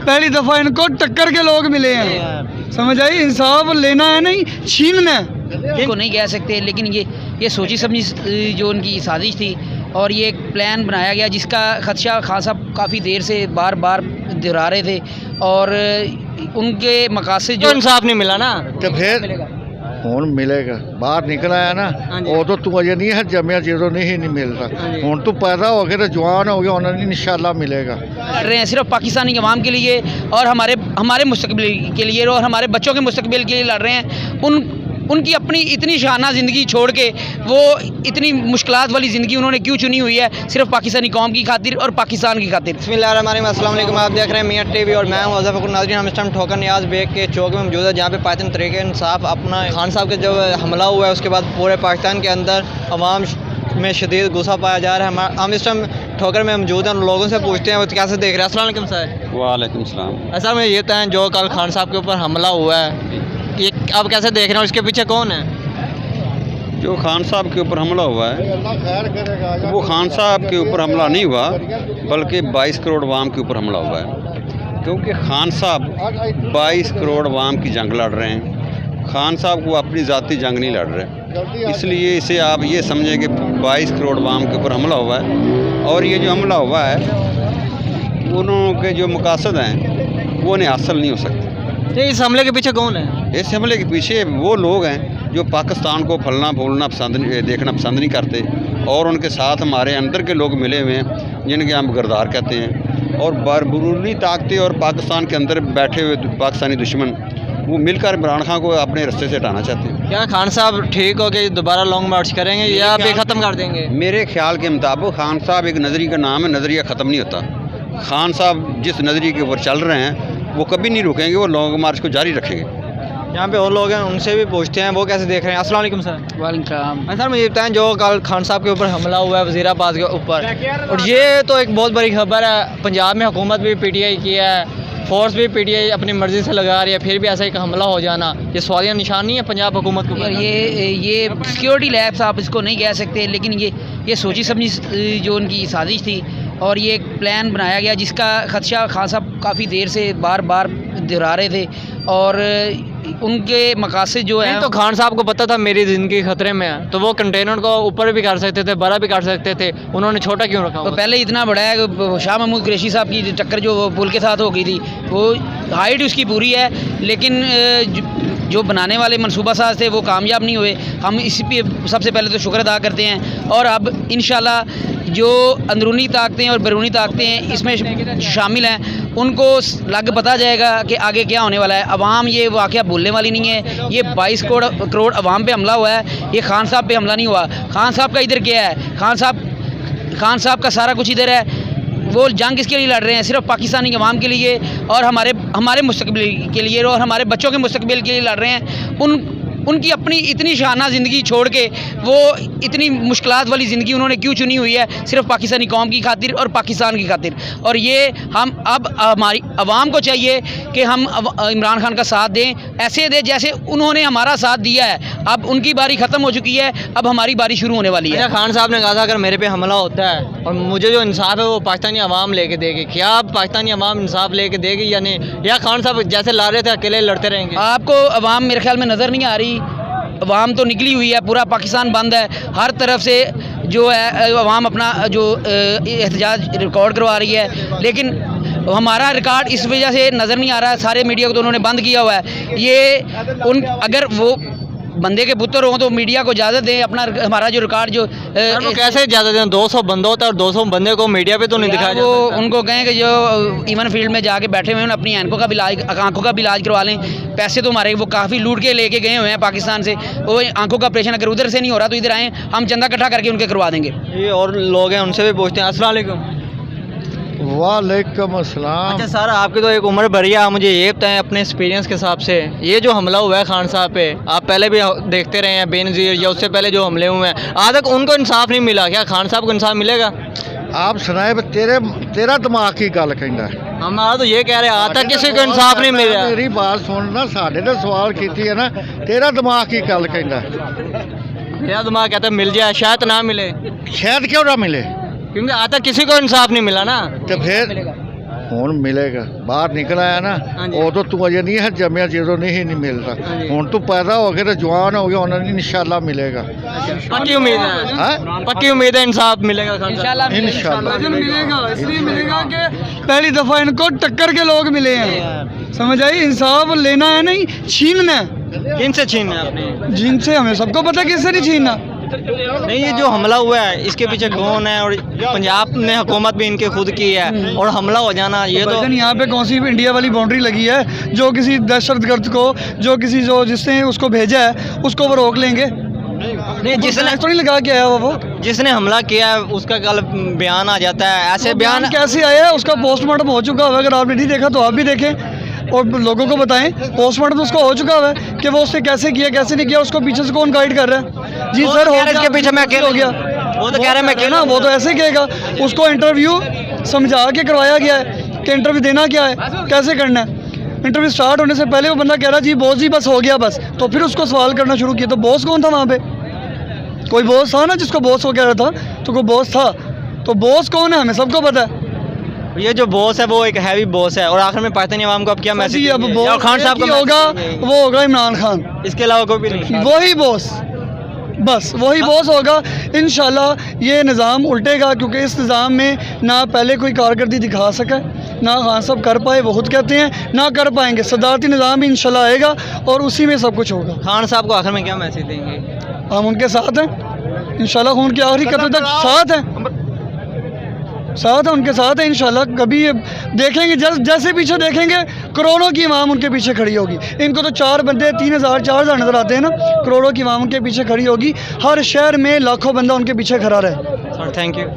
पहली दफ़ा इनको टक्कर के लोग मिले हैं, समझ आई। इंसाफ लेना है नहीं छीनना है। को नहीं कह सकते, लेकिन ये सोची समझी जो उनकी साजिश थी और ये एक प्लान बनाया गया जिसका खदशा खान साहब काफ़ी देर से बार बार दोहरा रहे थे और उनके मकासद जो इंसाफ नहीं मिला ना तो फिर ਹੁਣ ਮਿਲੇਗਾ। ਬਾਹਰ ਨਿਕਲ ਆਇਆ ਨਾ ਉਦੋਂ ਤੂੰ ਅਜੇ ਨਹੀਂ ਹੈ ਜੰਮਿਆ, ਜਦੋਂ नहीं मिलता। ਹੁਣ तू पैदा हो गया तो जवान हो गया, उन्हें इंशाल्लाह मिलेगा। लड़ रहे हैं सिर्फ पाकिस्तानी अवाम के लिए और हमारे मुस्तकबिल के लिए और हमारे बच्चों के मुस्तकबिल के लिए लड़ रहे हैं। उनकी अपनी इतनी शाना ज़िंदगी छोड़ के वो इतनी मुश्किलात वाली ज़िंदगी उन्होंने क्यों चुनी हुई है, सिर्फ पाकिस्तानी कौम की खातिर और पाकिस्तान की खातिर। बिस्मिल्लाहिर्रहमानिर्रहीम, अस्सलाम वालेकुम। आप देख रहे हैं मियां टीवी और मैं हूं अज़फ़र नाज़रीन। हम इस टाइम ठोकर नियाज़ बेग के चौक में मौजूद है, जहाँ पे पाकिस्तान तहरीक इंसाफ अपना खान साहब के जब हमला हुआ है उसके बाद पूरे पाकिस्तान के अंदर अवाम में शदीद गुस्सा पाया जा रहा है। हम इस टाइम ठोकर में मौजूद हैं, लोगों से पूछते हैं वो कैसे देख रहे हैं। अस्सलाम वालेकुम सर। वालेकुम सलाम। ऐसा में ये तय जो कल खान साहब के ऊपर हमला हुआ है, ये आप कैसे देख रहे हैं, इसके पीछे कौन है? जो खान साहब के ऊपर हमला हुआ है वो खान साहब के ऊपर हमला नहीं हुआ, बल्कि 22 करोड़ अवाम के ऊपर हमला हुआ है। क्योंकि खान साहब 22 करोड़ अवाम की जंग लड़ रहे हैं, खान साहब को अपनी ज़ाती जंग नहीं लड़ रहे। इसलिए इसे आप ये समझें कि 22 करोड़ अवाम के ऊपर हमला हुआ है और ये जो हमला हुआ है उनके जो मकासद हैं वो उन्हें हासिल नहीं हो सकते। इस हमले के पीछे कौन है? इस हमले के पीछे वो लोग हैं जो पाकिस्तान को फलना फूलना देखना पसंद नहीं करते और उनके साथ हमारे अंदर के लोग मिले हुए हैं जिनके हम गरदार कहते हैं। और बरूनी ताकतें और पाकिस्तान के अंदर बैठे हुए पाकिस्तानी दुश्मन वो मिलकर इमरान खान को अपने रास्ते से हटाना चाहते हैं। क्या खान साहब ठीक हो गए दोबारा लॉन्ग मार्च करेंगे या भी ख़त्म कर देंगे? मेरे ख्याल के मुताबिक खान साहब एक नज़रिए का नाम है, नज़रिया ख़त्म नहीं होता। खान साहब जिस नज़रिए के ऊपर चल रहे हैं वो कभी नहीं रुकेंगे, वो लॉन्ग मार्च को जारी रखेंगे। यहाँ पे और लोग हैं, उनसे भी पूछते हैं वो कैसे देख रहे हैं। अस्सलाम वालेकुम सर। वालेकुम सलाम। सर मुझे बताएं जो कल खान साहब के ऊपर हमला हुआ है वज़ीराबाद के ऊपर, और ये तो एक बहुत बड़ी खबर है। पंजाब में हुकूमत भी PTI की है, फोर्स भी PTI अपनी मर्ज़ी से लगा रही है, फिर भी ऐसा एक हमला हो जाना ये सवालिया निशान नहीं है पंजाब हुकूमत के ऊपर? ये सिक्योरिटी लैब्स आप इसको नहीं कह सकते, लेकिन ये सोची समझी जो उनकी साजिश थी और ये एक प्लान बनाया गया जिसका खदशा खान साहब काफ़ी देर से बार बार दोहरा रहे थे और उनके मकासद जो है। तो खान साहब को पता था मेरी ज़िंदगी खतरे में है, तो वो कंटेनर को ऊपर भी कर सकते थे, बड़ा भी कर सकते थे, उन्होंने छोटा क्यों रखा? तो पहले इतना बड़ा है कि शाह महमूद कुरैशी साहब की टक्कर जो पुल के साथ हो गई थी, वो हाइट उसकी पूरी है, लेकिन जो बनाने वाले मनसूबा साज थे वो कामयाब नहीं हुए। हम इसी पे सबसे पहले तो शुक्र अदा करते हैं और अब इंशाल्लाह जो अंदरूनी ताकतें और बैरूनी ताकतें इसमें शामिल हैं उनको लग पता जाएगा कि आगे क्या होने वाला है। अवाम ये वाक़या भूलने वाली नहीं है। ये 22 करोड़ अवाम पे हमला हुआ है, ये खान साहब पे हमला नहीं हुआ। खान साहब का इधर क्या है? खान साहब का सारा कुछ इधर है। वो जंग किसके लिए लड़ रहे हैं? सिर्फ पाकिस्तानी अवाम के लिए और हमारे मुस्तकबिल के लिए और हमारे बच्चों के मुस्तकबिल के लिए लड़ रहे हैं। उनकी अपनी इतनी शाना ज़िंदगी छोड़ के वो इतनी मुश्किलात वाली ज़िंदगी उन्होंने क्यों चुनी हुई है, सिर्फ पाकिस्तानी कौम की खातिर और पाकिस्तान की खातिर। और ये हम अब हमारी आवाम को चाहिए कि हम इमरान खान का साथ दें, ऐसे दें जैसे उन्होंने हमारा साथ दिया है। अब उनकी बारी ख़त्म हो चुकी है, अब हमारी बारी शुरू होने वाली है। खान साहब ने कहा था अगर मेरे पे हमला होता है और मुझे जो इंसाफ है वो पाकिस्तानी अवाम लेके देगी, क्या आप पाकिस्तानी अवाम इंसाफ लेके देगी या नहीं, या खान साहब जैसे ला रहे थे अकेले लड़ते रहेंगे? आपको अवाम मेरे ख्याल में नज़र नहीं आ रही। अवाम तो निकली हुई है, पूरा पाकिस्तान बंद है, हर तरफ से जो है अवाम अपना जो एहतजाज रिकॉर्ड करवा रही है, लेकिन हमारा रिकॉर्ड इस वजह से नज़र नहीं आ रहा है। सारे मीडिया को तो उन्होंने बंद किया हुआ है। ये अगर वो बंदे के पुत्र हों तो मीडिया को इजाज़त दें अपना हमारा जो रिकॉर्ड जो वो कैसे इजाज़त दें? 200 बंदा होता है और 200 बंदे को मीडिया पे तो नहीं दिखाया वो उनको कहें कि जो इवन फील्ड में जाके बैठे हुए हैं अपनी आंखों का भी इलाज करवा लें। पैसे तो हमारे वो काफ़ी लूट के लेके गए हुए हैं पाकिस्तान से, वो आंखों का ऑपरेशन अगर उधर से नहीं हो रहा तो इधर आएँ, हम चंदा इकट्ठा करके उनके करवा देंगे। ये और लोग हैं उनसे भी पूछते हैं। अस्सलाम वालेकुम। वालेकुम अस्सलाम। अच्छा सर, आपकी तो एक उम्र भरी है, आप मुझे ये बताएं अपने एक्सपीरियंस के हिसाब से, ये जो हमला हुआ है खान साहब पे, आप पहले भी देखते रहे हैं बेनज़ीर या उससे पहले जो हमले हुए हैं, आज तक उनको इंसाफ नहीं मिला, क्या खान साहब को इंसाफ मिलेगा? आप सुनाए तेरा दिमाग की गल कहता है। हमारा तो ये कह रहे हैं आज तक किसी को इंसाफ नहीं मिला। मेरी बात सुनना, साढ़े ने सवाल की है ना, तेरा दिमाग की गल कहता है। मेरा दिमाग कहता है मिल जाए, शायद ना मिले। शायद क्यों ना मिले? क्योंकि आज तक किसी को इंसाफ नहीं मिला ना। तो फिर ਹੁਣ ਮਿਲੇਗਾ ਬਾਹਰ ਨਿਕਲ ਆਇਆ ਨਾ ਉਦੋਂ ਤੂੰ ਅਜੇ ਨਹੀਂ ਹੈ ਜੰਮਿਆ ਜਦੋਂ ਨਹੀਂ ਮਿਲਦਾ ਹੁਣ ਤੂੰ ਪੈਦਾ ਹੋ ਕੇ ਤੇ ਜਵਾਨ ਹੋ ਗਿਆ ਉਹਨਾਂ ਨੂੰ ਇਨਸ਼ਾਅੱਲਾ ਮਿਲੇਗਾ पक्की उम्मीद है हाँ पक्की उम्मीद है इंसाफ मिलेगा इंशाल्लाह इंशाल्लाह वजन मिलेगा, इसलिए मिलेगा कि पहली दफा इनको टक्कर के लोग मिले हैं। समझ आई, इंसाफ लेना है नहीं छीनना है। किन से छीनना है आपने? जिनसे हमें सबको पता है किससे नहीं छीनना। नहीं, ये जो हमला हुआ है इसके पीछे कौन है? और पंजाब ने हुकूमत भी इनके खुद की है और हमला हो जाना ये तो भाईजान यहाँ पे कौन सी इंडिया वाली बाउंड्री लगी है जो किसी दहशतगर्द को जो किसी जो जिसने उसको भेजा है उसको वो रोक लेंगे? नहीं, जिसने तो नहीं लगा के आया वो जिसने हमला किया है उसका कल बयान आ जाता है। ऐसे बयान कैसे आया है? उसका पोस्टमार्टम हो चुका है, अगर आपने नहीं देखा तो आप भी देखें और लोगों को बताएं। पोस्टमार्टम उसका हो चुका है कि वो उसने कैसे किया कैसे नहीं किया, उसको पीछे से कौन गाइड कर रहा है? जी सर, हो इसके पीछे मैं हो गया, वो तो कह रहे मैं ना, वो तो ऐसे कहेगा। उसको इंटरव्यू समझा के करवाया गया है कि इंटरव्यू देना क्या है, कैसे करना है। इंटरव्यू स्टार्ट होने से पहले वो बंदा कह रहा जी बॉस जी बस हो गया बस, तो फिर उसको सवाल करना शुरू किया। तो बॉस कौन था वहाँ पे? कोई बॉस था ना जिसको बॉस हो कह रहा था, तो कोई बॉस था। तो बॉस कौन है हमें सबको पता है। ये जो बॉस है वो एक हैवी बॉस है। और आखिर में पाकिस्तानी अवाम को अब क्या मैसेज अब देंगे? और खान साहब का का होगा, वो होगा इमरान खान, इसके अलावा कोई भी नहीं। वही बॉस, बस वही बॉस होगा। इंशाल्लाह ये निज़ाम उल्टेगा क्योंकि इस निज़ाम में ना पहले कोई कारकर्दगी दिखा सका, ना खान साहब कर पाए, वो खुद कहते हैं ना कर पाएंगे। सदारती निज़ाम भी इंशाल्लाह आएगा और उसी में सब कुछ होगा। खान साहब को आखिर में क्या मैसेज देंगे? हम उनके साथ हैं इंशाल्लाह, खून की आखिरी कतरे तक साथ हैं, साथ है उनके साथ है इंशाल्लाह। कभी ये देखेंगे जैसे पीछे देखेंगे करोड़ों की आवाम उनके पीछे खड़ी होगी। इनको तो 4 बंदे 3000 4000 नज़र आते हैं ना, करोड़ों की आवाम उनके पीछे खड़ी होगी। हर शहर में लाखों बंदा उनके पीछे खड़ा रहे। Thank you.